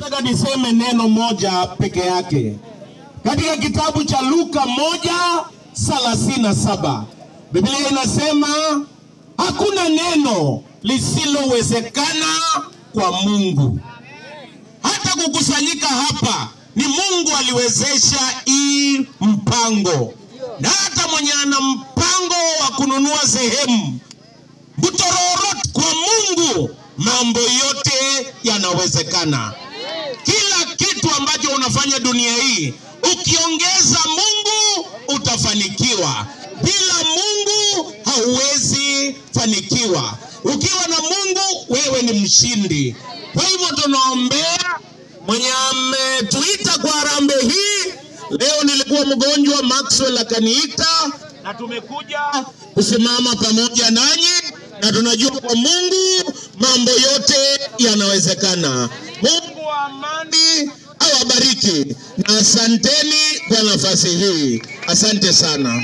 Nataka niseme neno moja peke yake. Katika kitabu cha Luka 1:37 Biblia inasema hakuna neno lisilowezekana kwa Mungu. Hata kukusanyika hapa ni Mungu aliwezesha hii mpango. Na hata mwenye ana mpango wa kununua sehemu Butororo, kwa Mungu mambo yote yanawezekana. Kila kitu ambacho unafanya dunia hii, ukiongeza Mungu utafanikiwa. Bila Mungu hauwezi fanikiwa. Ukiwa na Mungu wewe ni mshindi. Kwa hivyo tunaombea mwenye ametuita kwa harambee hii. Leo nilikuwa mgonjwa, Maxwell akaniita na tumekuja kusimama pamoja nanyi, na tunajua kwa Mungu mambo yote yanawezekana. Mungu wa amani awabariki na asanteni kwa nafasi hii. Asante sana.